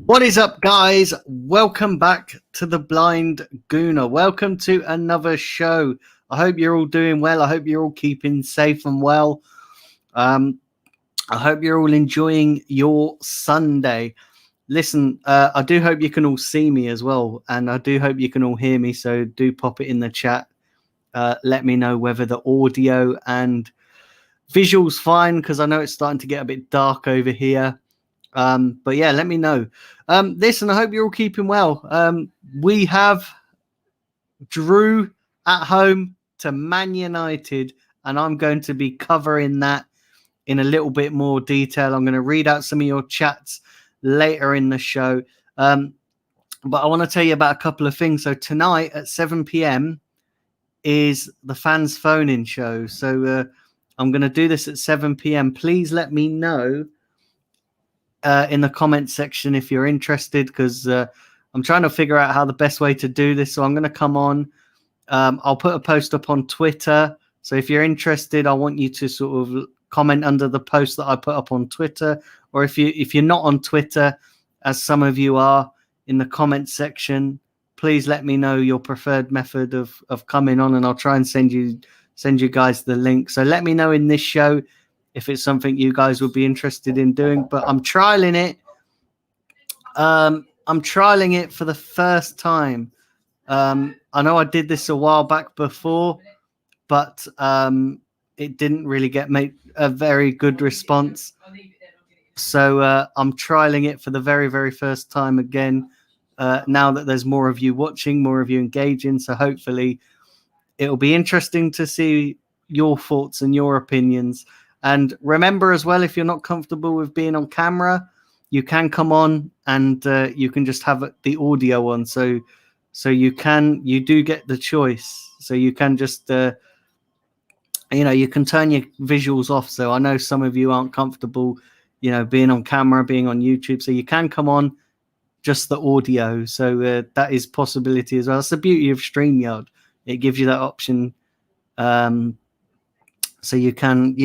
What is up, guys? Welcome back to the Blind Gooner. Welcome to another show. I hope you're all doing well. I hope you're all keeping safe and well. I hope you're all enjoying your Sunday. Listen, I do hope you can all see me as well, and I do hope you can all hear me. So do pop it in the chat. Let me know whether the audio and visuals fine, because I know it's starting to get a bit dark over here. But yeah, let me know. Listen, I hope you're all keeping well. We have Drew at home to Man United, and I'm going to be covering that in a little bit more detail. I'm going to read out some of your chats later in the show. But I want to tell you about a couple of things. So tonight at 7 p.m. is the fans phone-in show. So I'm going to do this at 7 p.m. Please let me know in the comment section if you're interested, because I'm trying to figure out how the best way to do this. So I'm going to come on. I'll put a post up on Twitter. So if you're interested, I want you to sort of comment under the post that I put up on Twitter. Or if you're not on Twitter, as some of you are, in the comment section, please let me know your preferred method of coming on, and I'll try and send you guys the link. So let me know in this show if it's something you guys would be interested in doing. But I'm trialing it. I'm trialing it for the first time. I know I did this a while back before, but it didn't really get a very good response. So I'm trialing it for the very, very first time again. Now that there's more of you watching, more of you engaging. So hopefully it'll be interesting to see your thoughts and your opinions. And remember as well, if you're not comfortable with being on camera, you can come on and you can just have the audio on. So you do get the choice. So you can just, you can turn your visuals off. So I know some of you aren't comfortable, being on camera, being on YouTube. So you can come on just the audio. So that is possibility as well. That's the beauty of StreamYard. It gives you that option. So you can,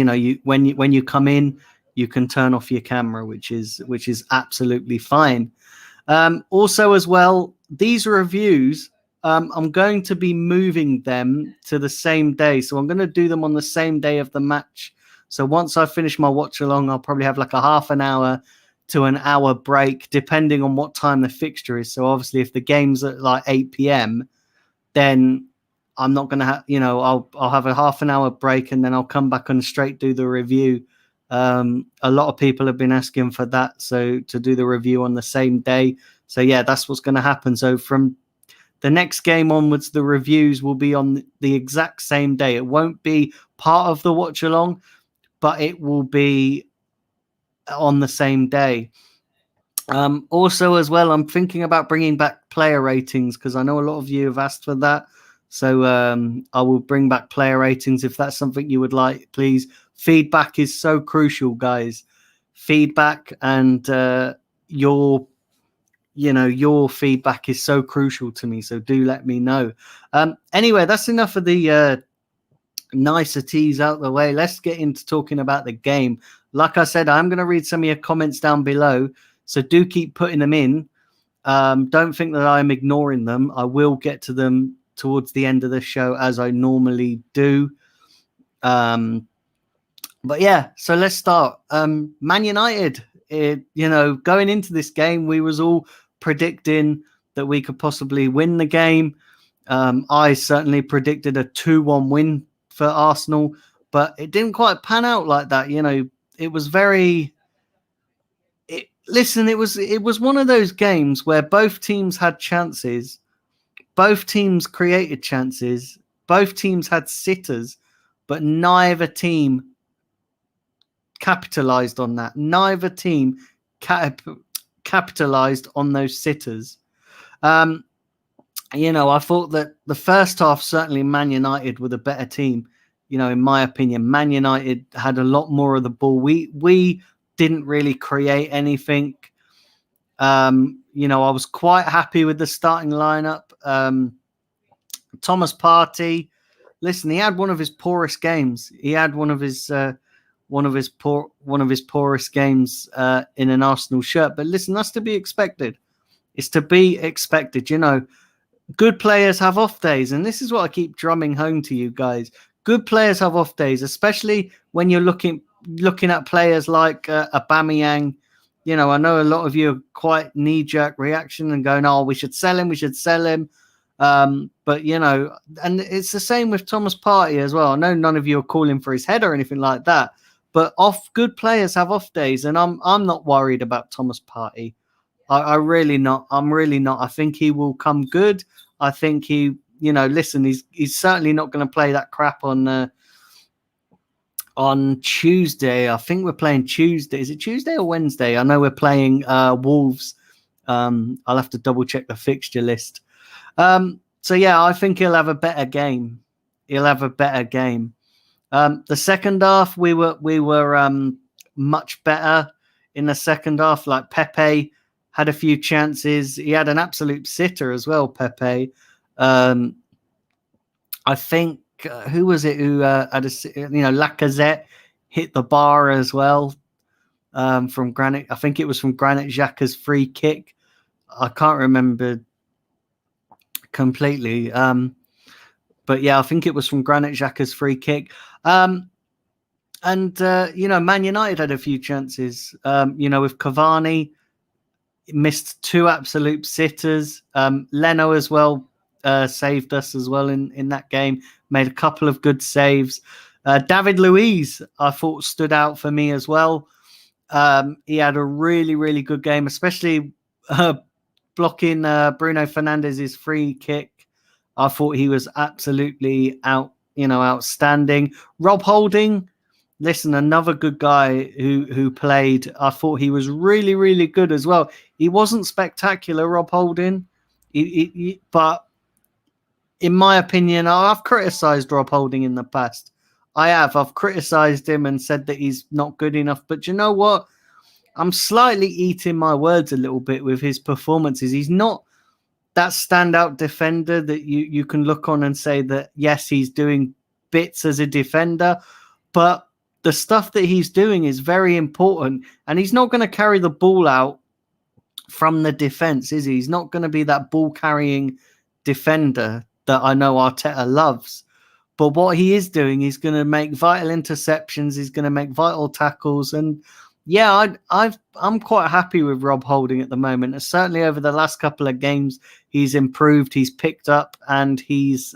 when you come in, you can turn off your camera, which is absolutely fine. Also, as well, these reviews, I'm going to be moving them to the same day. So I'm going to do them on the same day of the match. So once I finish my watch along, I'll probably have like a half an hour to an hour break, depending on what time the fixture is. So obviously, if the game's at like 8 p.m., then I'm not going to have, I'll have a half an hour break, and then I'll come back and straight do the review. A lot of people have been asking for that, so to do the review on the same day. So yeah, that's what's going to happen. So from the next game onwards, the reviews will be on the exact same day. It won't be part of the watch along, but it will be on the same day. Also, as well, I'm thinking about bringing back player ratings, because I know a lot of you have asked for that. So I will bring back player ratings if that's something you would like. Please, feedback is so crucial, guys. Feedback and your feedback is so crucial to me. So do let me know. Anyway, that's enough of the niceties out the way. Let's get into talking about the game. Like I said, I'm going to read some of your comments down below. So do keep putting them in. Don't think that I'm ignoring them. I will get to them towards the end of the show, as I normally do. But yeah, so let's start. Man United, going into this game, we was all predicting that we could possibly win the game. I certainly predicted a 2-1 win for Arsenal, but it didn't quite pan out like that. It was very... Listen, it was one of those games where both teams had chances, both teams created chances, both teams had sitters, but neither team capitalized on that. Neither team capitalized on those sitters. I thought that the first half, certainly Man United were the better team. In my opinion, Man United had a lot more of the ball. We didn't really create anything. I was quite happy with the starting lineup. Thomas Partey, listen, he had one of his poorest games. He had one of his one of his poorest games in an Arsenal shirt. But listen, that's to be expected. It's to be expected. You know, good players have off days, and this is what I keep drumming home to you guys. Good players have off days, especially when you're looking at players like Aubameyang. You know, I know a lot of you are quite knee-jerk reaction and going, "Oh, we should sell him." But you know, and it's the same with Thomas Partey as well. I know none of you are calling for his head or anything like that, but good players have off days, and I'm not worried about Thomas Partey. I'm really not. I think he will come good. I think he, you know, listen, he's certainly not going to play that crap on Tuesday. I think we're playing Tuesday. Is it Tuesday or Wednesday? I know we're playing Wolves. I'll have to double check the fixture list. So yeah, I think he'll have a better game. The second half, we were much better in the second half. Like Pepe had a few chances. He had an absolute sitter as well, Pepe. I think who was it who had Lacazette hit the bar as well from Granit. I think it was from Granit Xhaka's free kick. I can't remember completely. But yeah, I think it was from Granit Xhaka's free kick. Man United had a few chances. With Cavani, missed two absolute sitters. Leno as well saved us as well in that game. Made a couple of good saves. David Luiz, I thought, stood out for me as well. He had a really, really good game, especially blocking Bruno Fernandes's free kick. I thought he was absolutely outstanding. Rob Holding, listen, another good guy who played. I thought he was really, really good as well. He wasn't spectacular, Rob Holding, but in my opinion, I've criticised Rob Holding in the past. I've criticised him and said that he's not good enough. But you know what? I'm slightly eating my words a little bit with his performances. He's not that standout defender that you can look on and say that, yes, he's doing bits as a defender, but the stuff that he's doing is very important, and he's not going to carry the ball out from the defense, is he? He's not going to be that ball-carrying defender that I know Arteta loves. But what he is doing, he's going to make vital interceptions, he's going to make vital tackles, and yeah, I'm quite happy with Rob Holding at the moment. Certainly over the last couple of games, he's improved, he's picked up, and he's,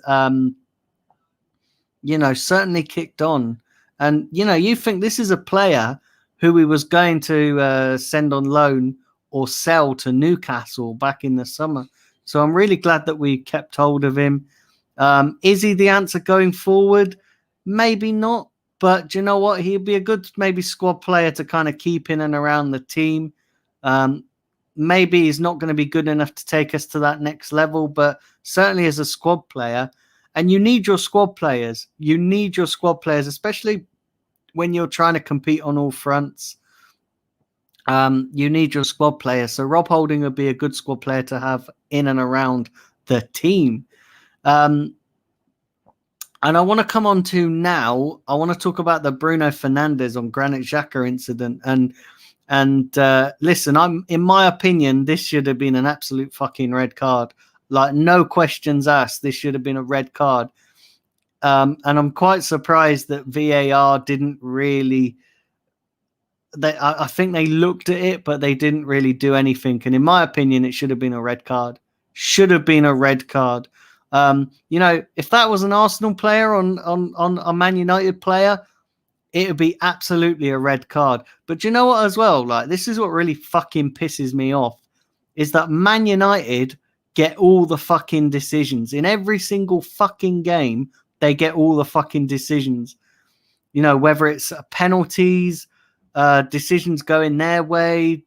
certainly kicked on. And, you think this is a player who he was going to send on loan or sell to Newcastle back in the summer. So I'm really glad that we kept hold of him. Is he the answer going forward? Maybe not. But do you know what? He'd be a good maybe squad player to kind of keep in and around the team. Maybe he's not going to be good enough to take us to that next level, but certainly as a squad player. And you need your squad players. Especially when you're trying to compete on all fronts. You need your squad players. So Rob Holding would be a good squad player to have in and around the team. And I want to come on to now, I want to talk about the Bruno Fernandes on Granit Xhaka incident. And listen, in my opinion, this should have been an absolute fucking red card. Like, no questions asked. This should have been a red card. And I'm quite surprised that VAR didn't really... I think they looked at it, but they didn't really do anything. And in my opinion, it should have been a red card. If that was an Arsenal player on a Man United player, it would be absolutely a red card. But you know what as well? Like, this is what really fucking pisses me off, is that Man United get all the fucking decisions. In every single fucking game, they get all the fucking decisions. Whether it's penalties, decisions going their way,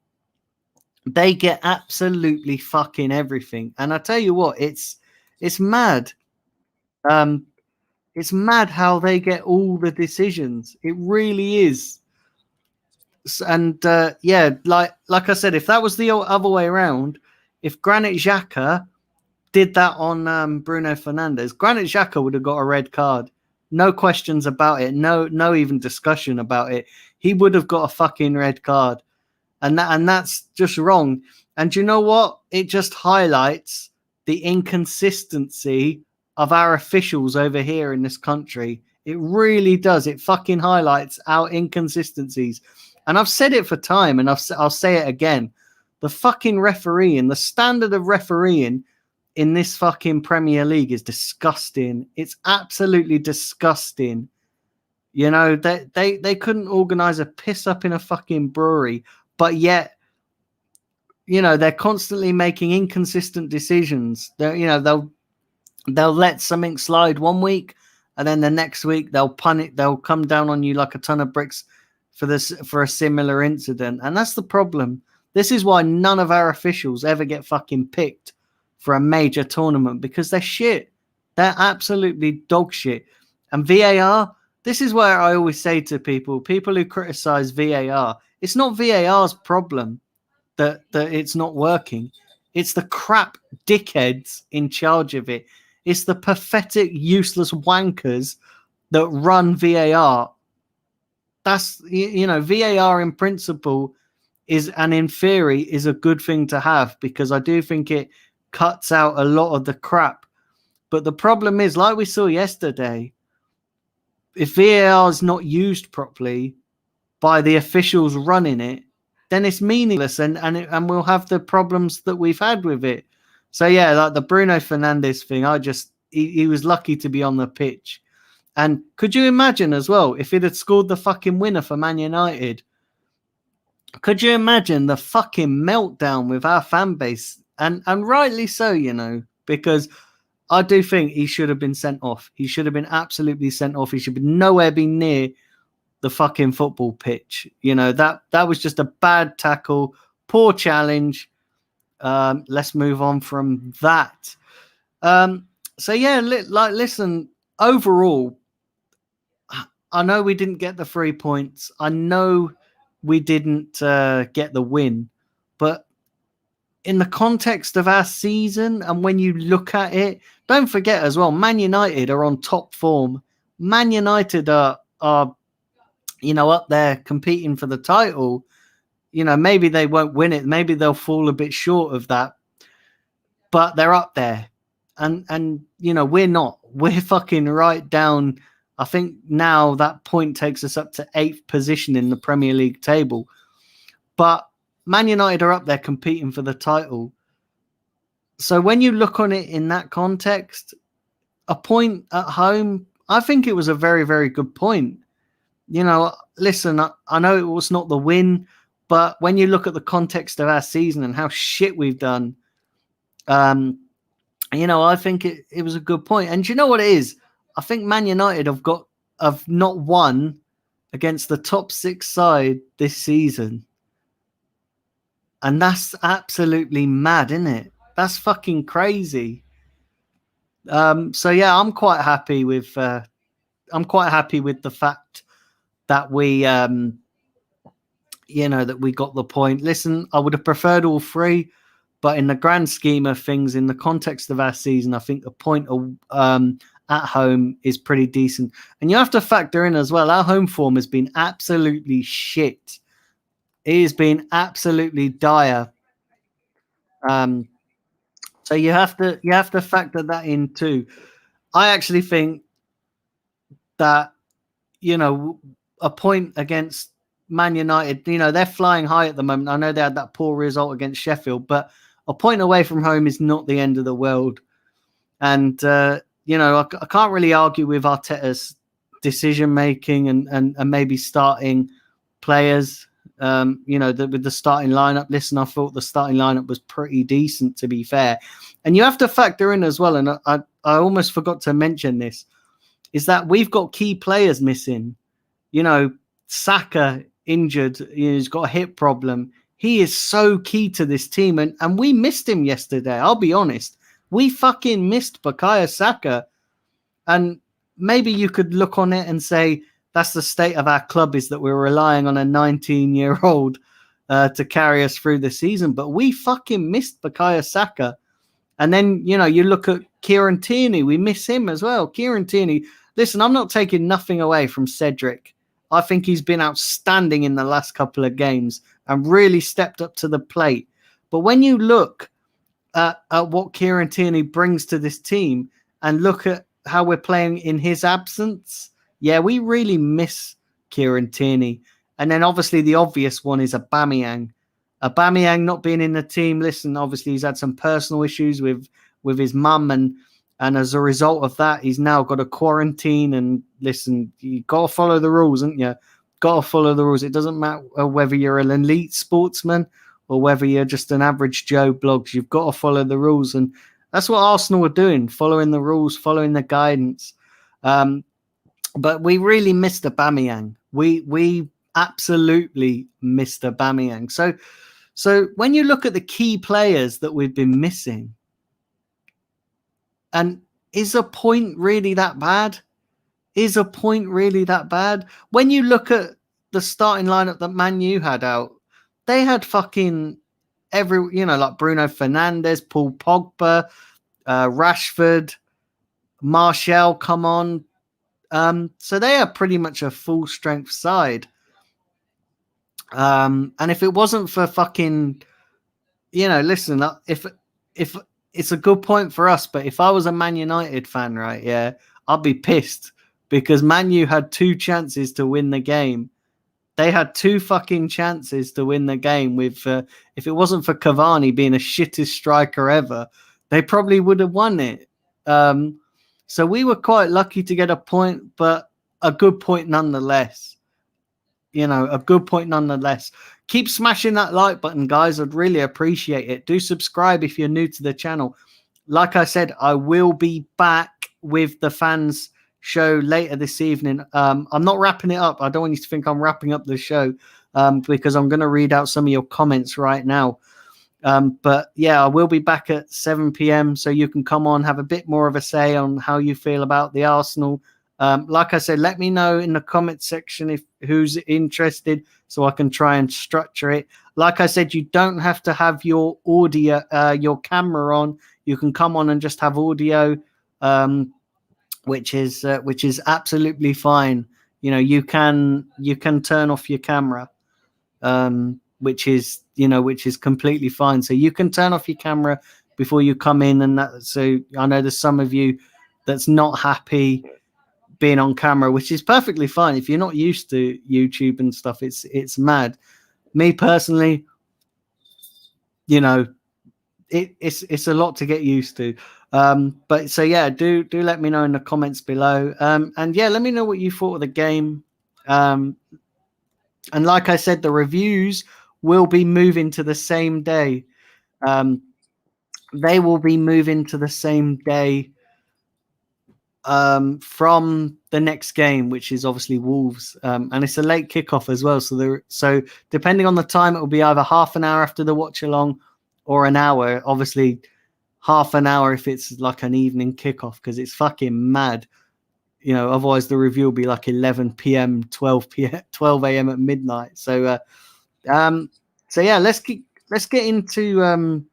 they get absolutely fucking everything. And I tell you what, it's mad. It's mad how they get all the decisions. It really is. And like I said, if that was the other way around, if Granit Xhaka did that on Bruno Fernandes, Granit Xhaka would have got a red card. No questions about it. No even discussion about it. He would have got a fucking red card. And that's just wrong. And you know what? It just highlights the inconsistency of our officials over here in this country. It really does. It fucking highlights our inconsistencies. And I've said it for time, and I'll say it again. The fucking refereeing, the standard of refereeing in this fucking Premier League is disgusting. It's absolutely disgusting. You know, they couldn't organize a piss up in a fucking brewery, but yet, you know, they're constantly making inconsistent decisions. They'll let something slide one week, and then the next week they'll come down on you like a ton of bricks for a similar incident. And that's the problem. This is why none of our officials ever get fucking picked for a major tournament, because they're shit. They're absolutely dog shit. And VAR, this is where I always say to people who criticize VAR, it's not VAR's problem that it's not working. It's the crap dickheads in charge of it. It's the pathetic, useless wankers that run VAR. That's, you know, VAR in principle and in theory is a good thing to have, because I do think it cuts out a lot of the crap. But the problem is, like we saw yesterday, if VAR is not used properly by the officials running it, then it's meaningless, and we'll have the problems that we've had with it. So yeah, like the Bruno Fernandes thing, he was lucky to be on the pitch. And could you imagine as well, if he'd had scored the fucking winner for Man United, could you imagine the fucking meltdown with our fan base? And rightly so, you know, because I do think he should have been sent off. He should have been absolutely sent off. He should be nowhere be near the fucking football pitch. You know, that was just a bad tackle, poor challenge. Let's move on from that. So yeah, listen, overall, I know we didn't get the 3 points. I know we didn't get the win, but in the context of our season, and when you look at it, don't forget as well, Man United are on top form. Man United are you know, up there competing for the title. You know, maybe they won't win it. Maybe they'll fall a bit short of that, but they're up there. And you know, we're not. We're fucking right down. I think now that point takes us up to 8th position in the Premier League table. But Man United are up there competing for the title. So when you look on it in that context, a point at home, I think it was a very, very good point. You know, listen, I know it was not the win, but when you look at the context of our season and how shit we've done, you know, I think it was a good point. And do you know what it is? I think Man United have not won against the top 6 side this season. And that's absolutely mad, isn't it? That's fucking crazy. So yeah, I'm quite happy with the fact that we you know, that we got the point. Listen, I would have preferred all 3, but in the grand scheme of things, in the context of our season, I think the point at home is pretty decent. And you have to factor in as well, our home form has been absolutely shit. It has been absolutely dire. So you have to factor that in too. I actually think that, you know, a point against Man United, you know, they're flying high at the moment. I know they had that poor result against Sheffield, but a point away from home is not the end of the world. And, you know, I can't really argue with Arteta's decision making and maybe starting players, you know, with the starting lineup. Listen, I thought the starting lineup was pretty decent, to be fair. And you have to factor in as well, and I almost forgot to mention this, is that we've got key players missing. You know, Saka injured, you know, he's got a hip problem. He is so key to this team, and we missed him yesterday. I'll be honest. We fucking missed Bukayo Saka. And maybe you could look on it and say that's the state of our club, is that we're relying on a 19-year-old to carry us through the season. But we fucking missed Bukayo Saka. And then, you know, you look at Kieran Tierney. We miss him as well. Kieran Tierney, listen, I'm not taking nothing away from Cedric. I think he's been outstanding in the last couple of games and really stepped up to the plate. But when you look at what Kieran Tierney brings to this team and look at how we're playing in his absence, yeah, we really miss Kieran Tierney. And then obviously the obvious one is Aubameyang. Aubameyang not being in the team. Listen, obviously he's had some personal issues with his mum, and as a result of that, he's now got a quarantine. And listen, you got to follow the rules, haven't you? Got to follow the rules. It doesn't matter whether you're an elite sportsman or whether you're just an average Joe blogs. You've got to follow the rules, and that's what Arsenal are doing, following the rules, following the guidance. But we really missed Aubameyang. We absolutely missed Aubameyang. So when you look at the key players that we've been missing, and is a point really that bad? Is a point really that bad? When you look at the starting lineup that Man U had out, they had fucking like Bruno Fernandes, Paul Pogba, Rashford, Martial come on. So they are pretty much a full strength side. And if it wasn't for fucking, listen, if it's a good point for us, but if I was a Man United fan, right, yeah, I'd be pissed because Man U had 2 chances to win the game. They had 2 fucking chances to win the game. With if it wasn't for Cavani being the shittest striker ever, they probably would have won it. So we were quite lucky to get a point, but a good point nonetheless. A good point nonetheless. Keep smashing that like button, guys. I'd really appreciate it. Do subscribe if you're new to the channel. Like I said, I will be back with the fans show later this evening. I'm not wrapping it up. I don't want you to think I'm wrapping up the show because I'm going to read out some of your comments right now. But yeah, I will be back at 7 p.m. so you can come on, have a bit more of a say on how you feel about the Arsenal. Like I said, let me know in the comment section if who's interested so I can try and structure it. Like I said, you don't have to have your audio, your camera on. You can come on and just have audio, which is absolutely fine. You can turn off your camera, which is completely fine. So you can turn off your camera before you come in, and that. So I know there's some of you that's not happy being on camera, which is perfectly fine. If you're not used to YouTube and stuff, it's mad. Me personally, it's a lot to get used to. But so yeah, do let me know in the comments below. And yeah, let me know what you thought of the game. And like I said, the reviews will be moving to the same day. They will be moving to the same day from the next game, which is obviously Wolves, and it's a late kickoff as well. So depending on the time, it will be either half an hour after the watch along or an hour. Obviously, half an hour if it's like an evening kickoff because it's fucking mad. Otherwise the review will be like 11 p.m., 12 a.m. at midnight. So yeah, let's get into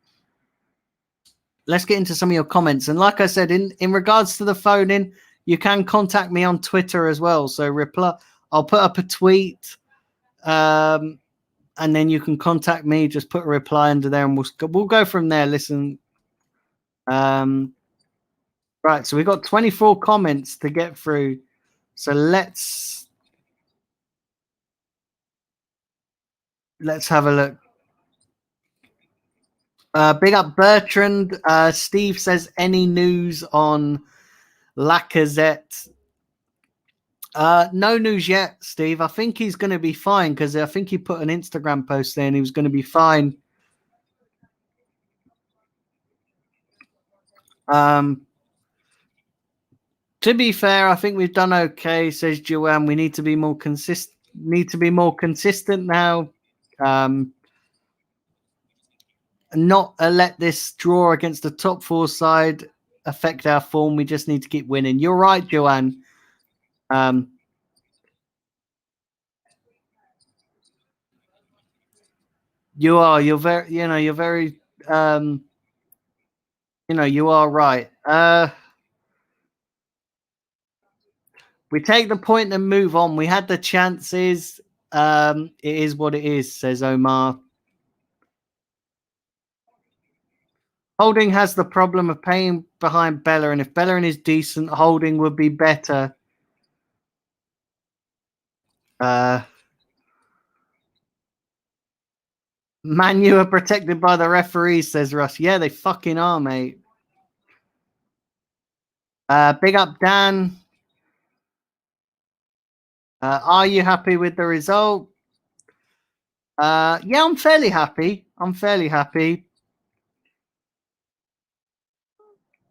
some of your comments. And like I said, in regards to the phone in, you can contact me on Twitter as well. So I'll put up a tweet, and then you can contact me. Just put a reply under there, and we'll go from there. Listen, right. So we got 24 comments to get through. So let's have a look. Big up Bertrand. Steve says, any news on Lacazette? No news yet, Steve. I think he's going to be fine because I think he put an Instagram post saying he was going to be fine. To be fair, I think we've done okay, says Joanne. We need to be more consistent. Now. Not let this draw against the top 4 side affect our form. We just need to keep winning. You're right, Joanne. You are. You're very. You're very. You are right. We take the point and move on. We had the chances. It is what it is, says Omar. Holding has the problem of paying behind Bellerin. If Bellerin is decent, Holding would be better. Manu are protected by the referees, says Russ. Yeah, they fucking are, mate. Big up, Dan. Are you happy with the result? Yeah, I'm fairly happy.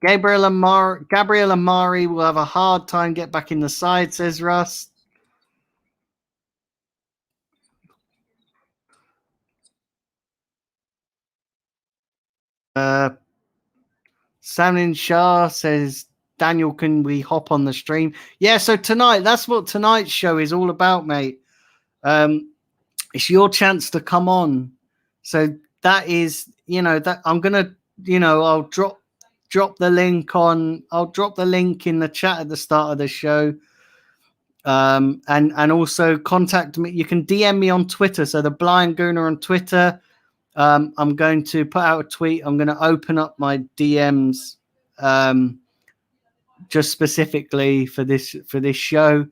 Gabriel Amari will have a hard time get back in the side, says Russ. Samin Shah says, Daniel, can we hop on the stream? Yeah, so tonight, that's what tonight's show is all about, mate. It's your chance to come on. So that is, that I'm gonna, I'll drop the link in the chat at the start of the show. And also contact me. You can DM me on Twitter. So the Blind Gooner on Twitter. I'm going to put out a tweet. I'm going to open up my DMs just specifically for this show.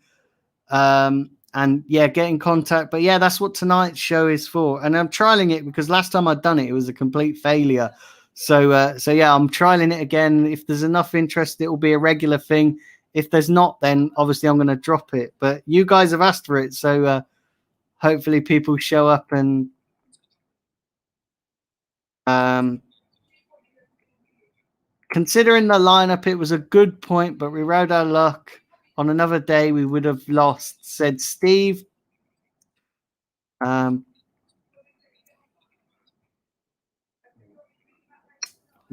And yeah, get in contact. But yeah, that's what tonight's show is for. And I'm trialing it because last time I'd done it, it was a complete failure. So yeah, I'm trialing it again. If there's enough interest, it will be a regular thing. If there's not, then obviously I'm going to drop it. But you guys have asked for it, so hopefully people show up. And considering the lineup, it was a good point, but we rode our luck. On another day, we would have lost, said Steve.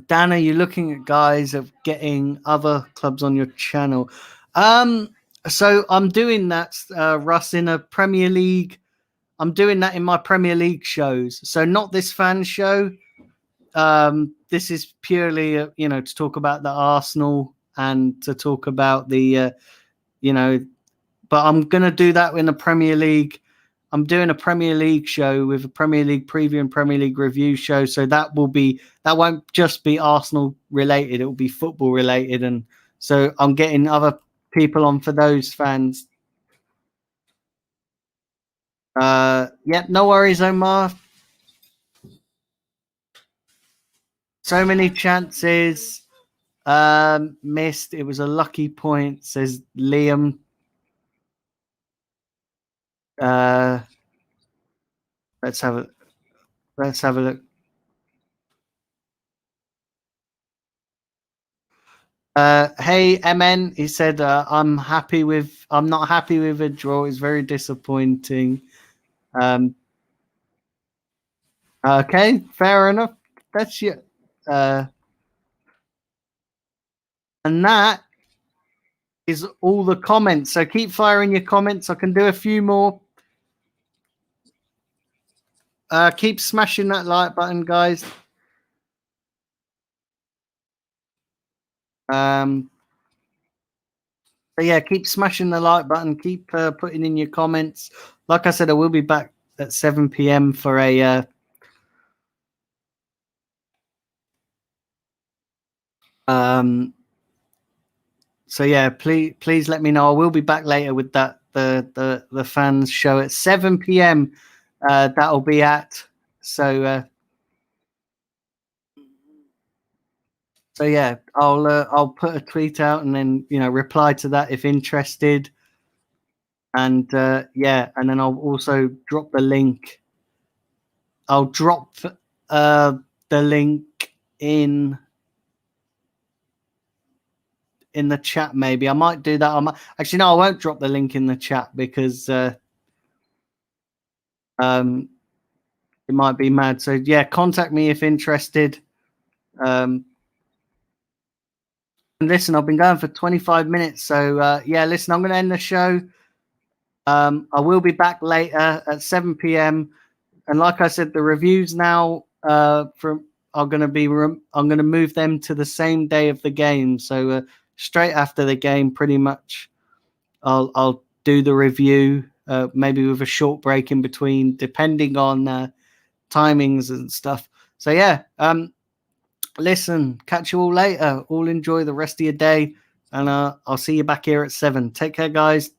Dan, are you looking at guys of getting other clubs on your channel? So I'm doing that, Russ, in a Premier League. I'm doing that in my Premier League shows. So not this fan show. This is purely, to talk about the Arsenal and to talk about the, but I'm going to do that in the Premier League. I'm doing a Premier League show with a Premier League preview and Premier League review show. So that won't just be Arsenal related. It will be football related. And so I'm getting other people on for those fans. Yep, no worries, Omar. So many chances missed. It was a lucky point, says Liam. Let's have a look. Hey MN, he said I'm not happy with a draw. It's very disappointing. Okay, fair enough. That's your and that is all the comments. So keep firing your comments. I can do a few more. Keep smashing that like button, guys. But yeah, keep smashing the like button. Keep putting in your comments. Like I said, I will be back at 7 p.m. for a so yeah, please let me know. I will be back later with that the fans show at 7 p.m. That'll be at. So yeah, I'll put a tweet out and then reply to that if interested. And yeah, and then I'll also drop the link. I'll drop the link in the chat. Maybe I might do that. Actually, no, I won't drop the link in the chat because it might be mad. So yeah, contact me if interested. And listen, I've been going for 25 minutes. So yeah, listen, I'm going to end the show. I will be back later at 7 p.m. And like I said, the reviews now are going to be. I'm going to move them to the same day of the game. So straight after the game, pretty much. I'll do the review, maybe with a short break in between, depending on timings and stuff. So yeah, listen, catch you all later. All enjoy the rest of your day, and I'll see you back here at 7. Take care, guys.